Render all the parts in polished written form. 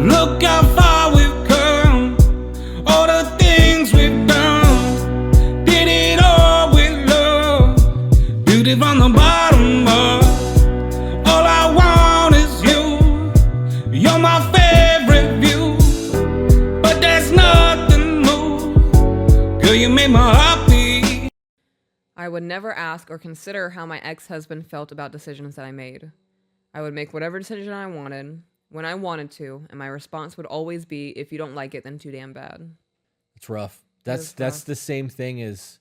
Look how far we've come, all the things we've done. Did it all with love, beauty from the bottom up. All I want is you, you're my favorite view. But there's nothing new, girl, you made my heart beat. I would never ask or consider how my ex-husband felt about decisions that I made. I would make whatever decision I wanted, when I wanted to, and my response would always be, if you don't like it, then too damn bad. It's rough. That's the same thing as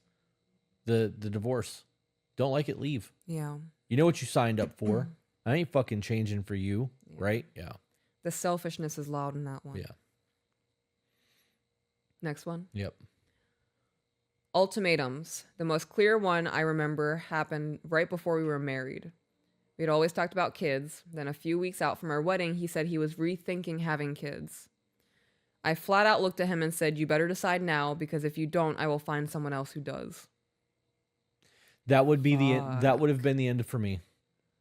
the divorce. Don't like it, leave. Yeah. You know what you signed up for. I ain't fucking changing for you, right? Yeah. The selfishness is loud in that one. Yeah. Next one. Yep. Ultimatums. The most clear one I remember happened right before we were married. We had always talked about kids. Then a few weeks out from our wedding, he said he was rethinking having kids. I flat out looked at him and said, you better decide now, because if you don't, I will find someone else who does. That would be that would have been the end for me.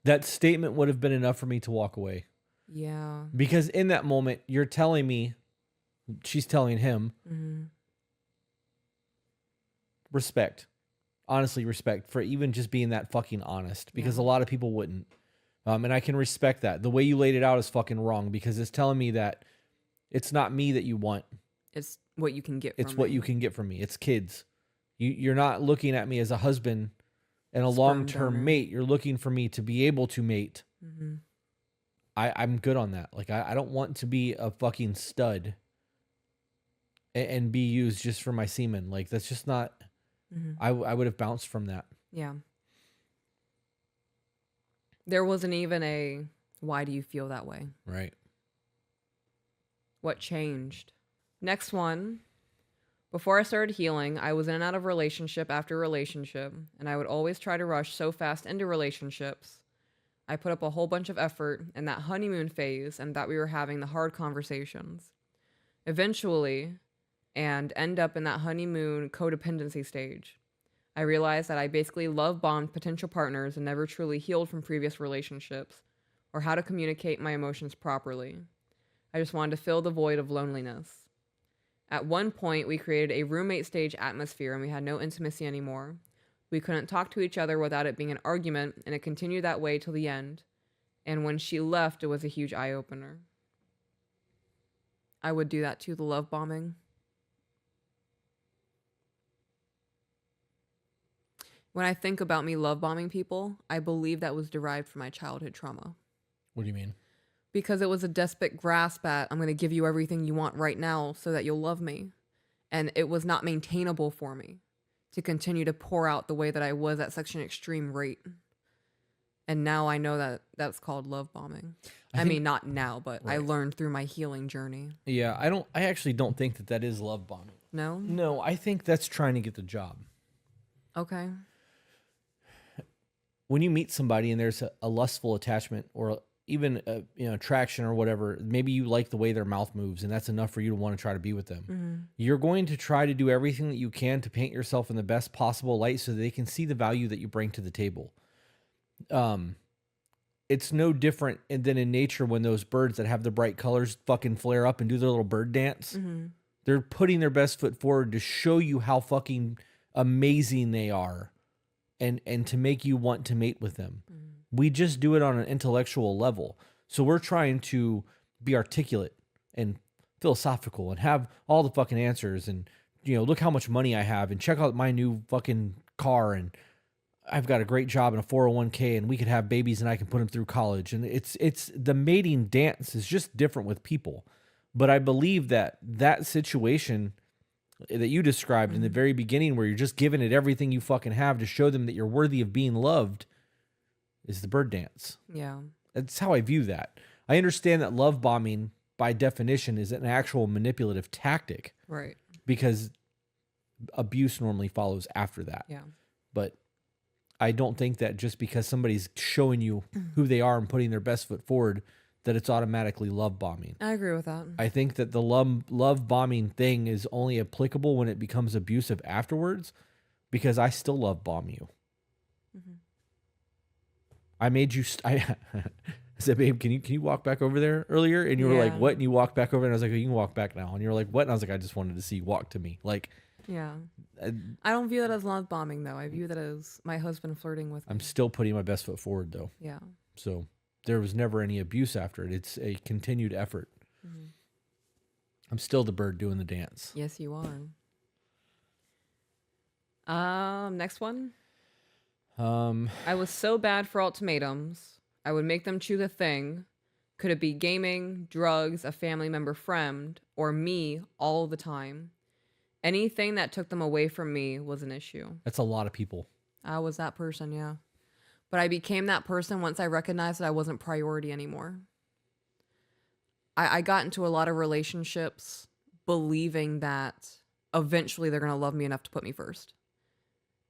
That statement would have been enough for me to walk away. Yeah. Because in that moment, you're telling me, she's telling him, respect. Honestly, respect for even just being that fucking honest, because a lot of people wouldn't. And I can respect that. The way you laid it out is fucking wrong, because it's telling me that it's not me that you want. It's what you can get from me. It's what you can get from me. It's kids. You're not looking at me as a husband and a long-term mate. You're looking for me to be able to mate. I'm good on that. Like, I don't want to be a fucking stud and be used just for my semen. Like, that's just not... I would have bounced from that. Yeah. There wasn't even a, why do you feel that way? Right. What changed? Next one. Before I started healing, I was in and out of relationship after relationship, and I would always try to rush so fast into relationships. I put up a whole bunch of effort in that honeymoon phase and thought we were having the hard conversations. Eventually, and end up in that honeymoon codependency stage, I realized that I basically love bombed potential partners and never truly healed from previous relationships or how to communicate my emotions properly. I just wanted to fill the void of loneliness. At one point, we created a roommate stage atmosphere and we had no intimacy anymore. We couldn't talk to each other without it being an argument, and it continued that way till the end. And when she left, it was a huge eye-opener. I would do that too, the love bombing. When I think about me love bombing people, I believe that was derived from my childhood trauma. What do you mean? Because it was a desperate grasp at, I'm going to give you everything you want right now so that you'll love me. And it was not maintainable for me to continue to pour out the way that I was at such an extreme rate. And now I know that that's called love bombing. I mean, not now, but right. I learned through my healing journey. Yeah, I actually don't think that is love bombing. No? No, I think that's trying to get the job. Okay. When you meet somebody and there's a lustful attachment or even attraction or whatever, maybe you like the way their mouth moves and that's enough for you to want to try to be with them. You're going to try to do everything that you can to paint yourself in the best possible light so that they can see the value that you bring to the table. It's no different than in nature when those birds that have the bright colors fucking flare up and do their little bird dance. They're putting their best foot forward to show you how fucking amazing they are. And to make you want to mate with them. We just do it on an intellectual level. So we're trying to be articulate and philosophical and have all the fucking answers and, look how much money I have and check out my new fucking car and I've got a great job and a 401k and we could have babies and I can put them through college. And it's the mating dance is just different with people. But I believe that situation that you described in the very beginning where you're just giving it everything you fucking have to show them that you're worthy of being loved is the bird dance. Yeah. That's how I view that. I understand that love bombing by definition is an actual manipulative tactic. Right. Because abuse normally follows after that. Yeah. But I don't think that just because somebody's showing you who they are and putting their best foot forward that it's automatically love bombing. I agree with that. I think that the love bombing thing is only applicable when it becomes abusive afterwards, because I still love bomb you. I made you. I said, babe, can you walk back over there earlier? And you were like, Yeah. what? And you walked back over, and I was like, oh, you can walk back now. And you were like, what? And I was like, I just wanted to see you walk to me. Like, Yeah. I, I don't view that as love bombing, though. I view that as my husband flirting with me. I'm still putting my best foot forward, though. Yeah. So there was never any abuse after it. It's a continued effort. Mm-hmm. I'm still the bird doing the dance. Yes, you are. Next one. I was so bad for ultimatums. I would make them choose a thing. Could it be gaming, drugs, a family member, friend, or me all the time? Anything that took them away from me was an issue. That's a lot of people. I was that person, yeah. But I became that person once I recognized that I wasn't priority anymore. I got into a lot of relationships believing that eventually they're going to love me enough to put me first.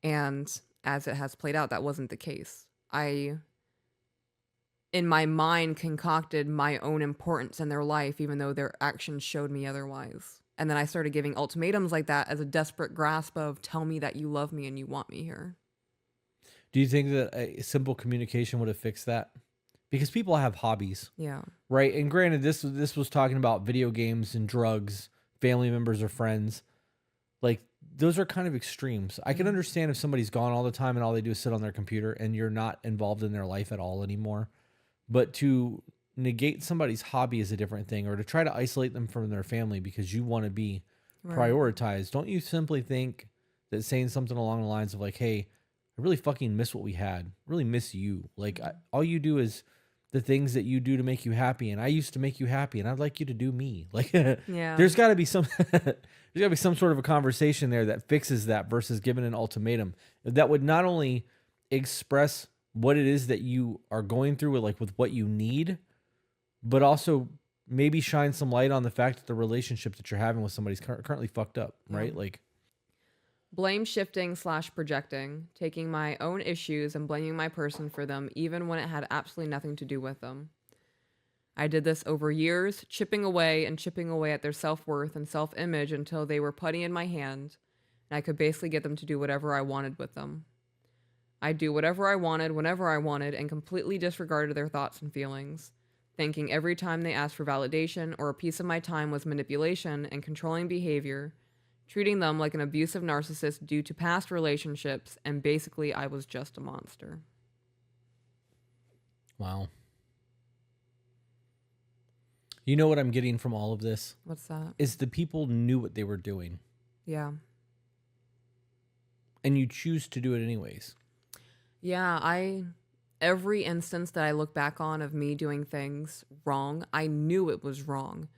And as it has played out, that wasn't the case. I, in my mind, concocted my own importance in their life, even though their actions showed me otherwise. And then I started giving ultimatums like that as a desperate grasp of, tell me that you love me and you want me here. Do you think that a simple communication would have fixed that? Because people have hobbies, Yeah. right? And granted, this was talking about video games and drugs, family members or friends. Like, those are kind of extremes. I can understand if somebody's gone all the time and all they do is sit on their computer and you're not involved in their life at all anymore. But to negate somebody's hobby is a different thing, or to try to isolate them from their family because you want to be prioritized. Don't you simply think that saying something along the lines of like, hey, I really fucking miss what we had. I really miss you. Like, all you do is the things that you do to make you happy, and I used to make you happy, and I'd like you to do me. Like, Yeah. there's got to be some sort of a conversation there that fixes that versus giving an ultimatum that would not only express what it is that you are going through with what you need, but also maybe shine some light on the fact that the relationship that you're having with somebody's currently fucked up, right? Like, Blame shifting / projecting, taking my own issues and blaming my person for them, even when it had absolutely nothing to do with them. I did this over years, chipping away at their self-worth and self-image until they were putty in my hand, and I could basically get them to do whatever I wanted with them. I'd do whatever I wanted, whenever I wanted, and completely disregarded their thoughts and feelings, thinking every time they asked for validation or a piece of my time was manipulation and controlling behavior, treating them like an abusive narcissist due to past relationships, and basically I was just a monster. wow. You know what I'm getting from all of this? What's that? Is the people knew what they were doing, Yeah. and you choose to do it anyways. Yeah, every instance that I look back on of me doing things wrong, I knew it was wrong.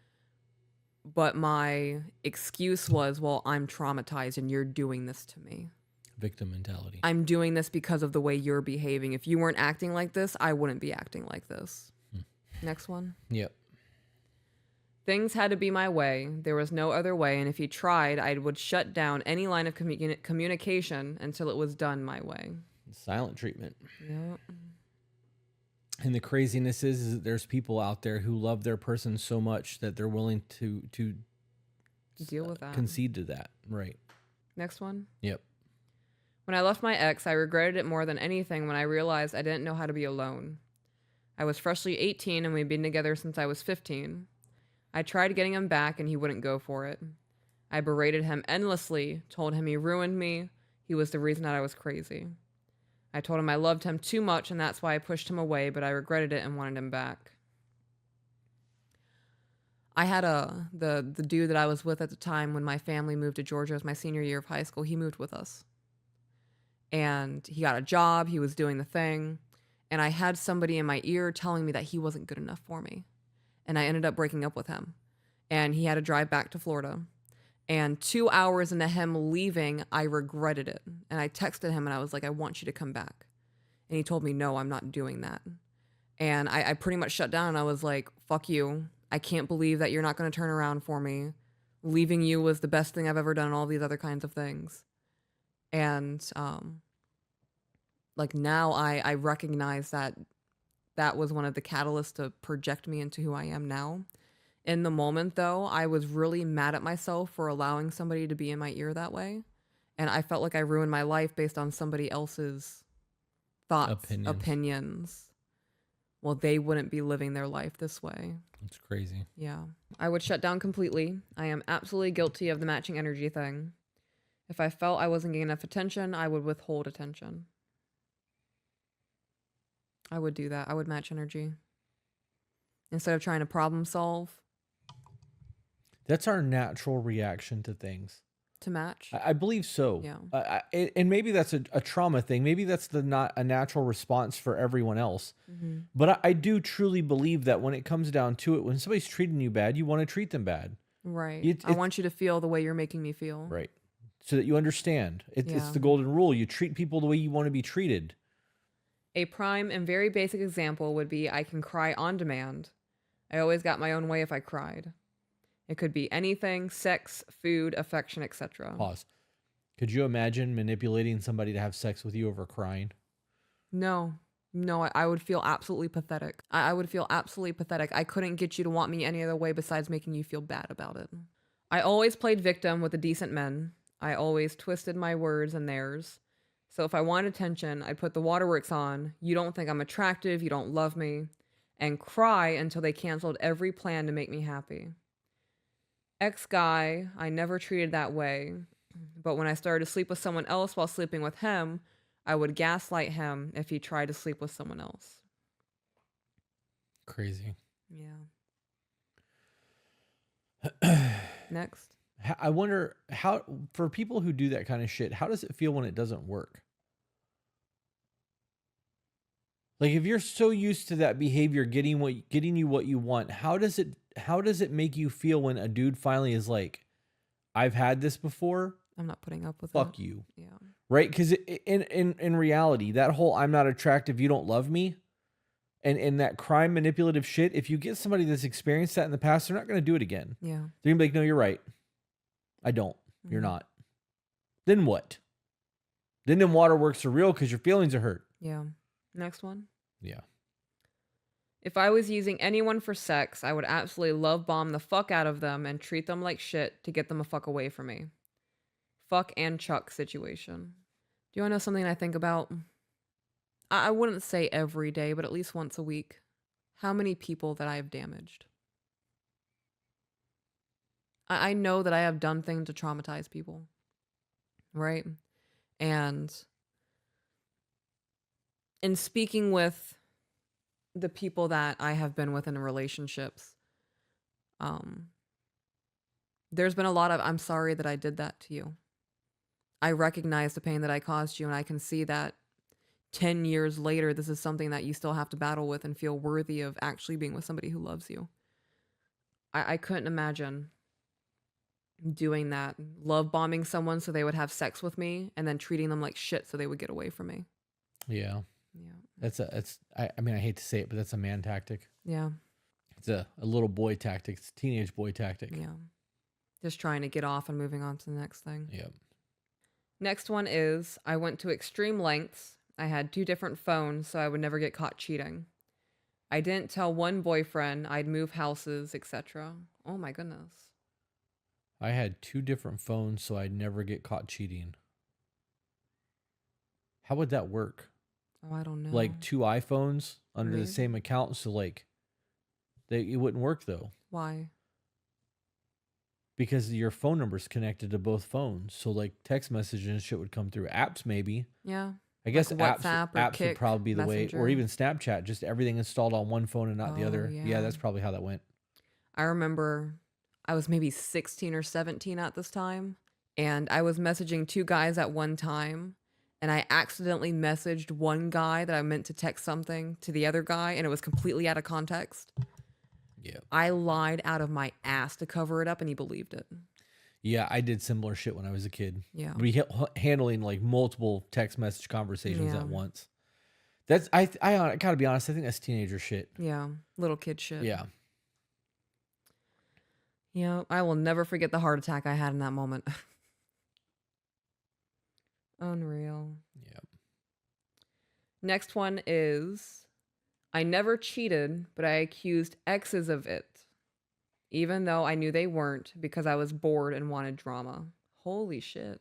But my excuse was, well, I'm traumatized and you're doing this to me. Victim mentality. I'm doing this because of the way you're behaving. If you weren't acting like this, I wouldn't be acting like this. Next one. Yep. Things had to be my way. There was no other way. And if he tried, I would shut down any line of communication until it was done my way. Silent treatment. Yep. And the craziness is that there's people out there who love their person so much that they're willing to Deal with that. concede to that. Right. Next one. Yep. When I left my ex, I regretted it more than anything when I realized I didn't know how to be alone. I was freshly 18 and we'd been together since I was 15. I tried getting him back and he wouldn't go for it. I berated him endlessly, told him he ruined me. He was the reason that I was crazy. I told him I loved him too much and that's why I pushed him away, but I regretted it and wanted him back. I had the dude that I was with at the time when my family moved to Georgia as my senior year of high school. He moved with us. And he got a job, he was doing the thing, and I had somebody in my ear telling me that he wasn't good enough for me. And I ended up breaking up with him. And he had to drive back to Florida. And 2 hours into him leaving, I regretted it. And I texted him and I was like, I want you to come back. And he told me, no, I'm not doing that. And I pretty much shut down and I was like, fuck you. I can't believe that you're not going to turn around for me. Leaving you was the best thing I've ever done, and all these other kinds of things. And like now I recognize that that was one of the catalysts to project me into who I am now. In the moment, though, I was really mad at myself for allowing somebody to be in my ear that way. And I felt like I ruined my life based on somebody else's thoughts, opinions. well, they wouldn't be living their life this way. It's crazy. Yeah. I would shut down completely. I am absolutely guilty of the matching energy thing. If I felt I wasn't getting enough attention, I would withhold attention. I would do that. I would match energy. Instead of trying to problem solve, That's our natural reaction to things. to match. I believe so. Yeah. And maybe that's a trauma thing. Maybe that's not a natural response for everyone else. Mm-hmm. But I do truly believe that when it comes down to it, when somebody's treating you bad, you want to treat them bad. Right. I want you to feel the way you're making me feel. Right. So that you understand. It's Yeah. the golden rule. You treat people the way you want to be treated. A prime and very basic example would be I can cry on demand. I always got my own way if I cried. It could be anything, sex, food, affection, etc. Pause. Could you imagine manipulating somebody to have sex with you over crying? No, I would feel absolutely pathetic. I would feel absolutely pathetic. I couldn't get you to want me any other way besides making you feel bad about it. I always played victim with the decent men. I always twisted my words and theirs. So if I wanted attention, I'd put the waterworks on. You don't think I'm attractive, you don't love me, and cry until they canceled every plan to make me happy. Ex-guy, I never treated that way. But when I started to sleep with someone else while sleeping with him, I would gaslight him if he tried to sleep with someone else. Crazy. Yeah. Next. I wonder how, for people who do that kind of shit, how does it feel when it doesn't work? Like if you're so used to that behavior getting you what you want, how does it make you feel when a dude finally is like, I've had this before. I'm not putting up with Fuck it. you. Yeah. Right? Because in reality, that whole I'm not attractive, you don't love me, and that crime manipulative shit, if you get somebody that's experienced that in the past, they're not going to do it again. Yeah. They're going to be like, no, you're right. I don't. You're not. Then what? Then them waterworks are real because your feelings are hurt. Yeah. Next one. Yeah. If I was using anyone for sex, I would absolutely love bomb the fuck out of them and treat them like shit to get them a fuck away from me. Fuck and Chuck situation. Do you want to know something I think about? I wouldn't say every day, but at least once a week. How many people that I have damaged? I know that I have done things to traumatize people. Right? And in speaking with the people that I have been with in relationships, there's been a lot of, I'm sorry that I did that to you. I recognize the pain that I caused you, and I can see that 10 years later, this is something that you still have to battle with and feel worthy of actually being with somebody who loves you. I couldn't imagine doing that. Love bombing someone so they would have sex with me and then treating them like shit so they would get away from me. Yeah. Yeah. I mean, I hate to say it, but that's a man tactic. Yeah. It's a little boy tactic. It's a teenage boy tactic. Yeah. Just trying to get off and moving on to the next thing. Yep. Next one is, I went to extreme lengths. I had 2 different phones so I would never get caught cheating. I didn't tell one boyfriend I'd move houses, etc. Oh my goodness. I had 2 different phones so I'd never get caught cheating. How would that work? Oh, I don't know. Like 2 iPhones under Maybe. the same account, so like it wouldn't work though. Why? Because your phone number's connected to both phones. So like text messages and shit would come through. Apps maybe. Yeah. I guess Like apps WhatsApp or would Kik, probably be the way, or Messenger. even Snapchat, just everything installed on one phone and not the Oh, other. yeah. Yeah, that's probably how that went. I remember I was maybe 16 or 17 at this time, and I was messaging 2 guys at one time, and I accidentally messaged one guy that I meant to text something to the other guy, and it was completely out of context. Yeah. I lied out of my ass to cover it up, and he believed it. Yeah, I did similar shit when I was a kid. Yeah. Handling like multiple text message conversations Yeah. at once. That's I gotta be honest. I think that's teenager shit. Yeah. Little kid shit. Yeah. Yeah. I will never forget the heart attack I had in that moment. Unreal. Yeah. Next one is, I never cheated, but I accused exes of it, even though I knew they weren't because I was bored and wanted drama. Holy shit.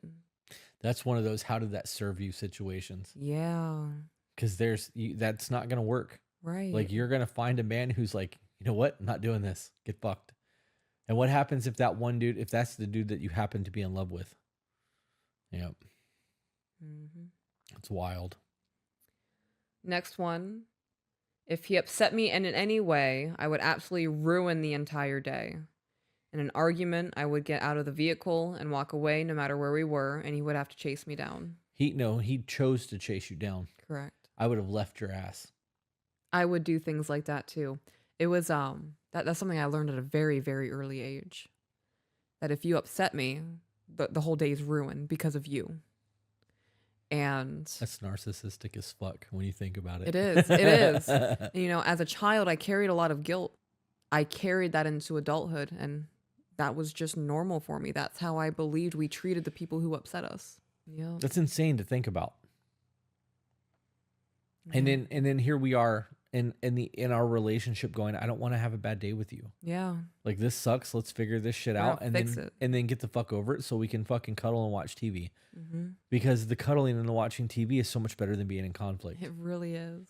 That's one of those how did that serve you situations. Yeah. Because that's not gonna work. Right. Like, you're going to find a man who's like, you know what? I'm not doing this. Get fucked. And what happens if that one dude, if that's the dude that you happen to be in love with? Yep. It's wild. Next one. If he upset me in any way, I would absolutely ruin the entire day. In an argument, I would get out of the vehicle and walk away no matter where we were, and he would have to chase me down. He chose to chase you down. Correct. I would have left your ass. I would do things like that too. It was that's something I learned at a very, very early age. That if you upset me, the whole day is ruined because of you. And that's narcissistic as fuck when you think about it. It is. It is. And, you know, as a child, I carried a lot of guilt. I carried that into adulthood, and that was just normal for me. That's how I believed we treated the people who upset us. Yeah. That's insane to think about. And then here we are in our relationship going, I don't want to have a bad day with you. Yeah. Like, this sucks. Let's figure this shit out and then get the fuck over it so we can fucking cuddle and watch TV. Because the cuddling and the watching TV is so much better than being in conflict. It really is.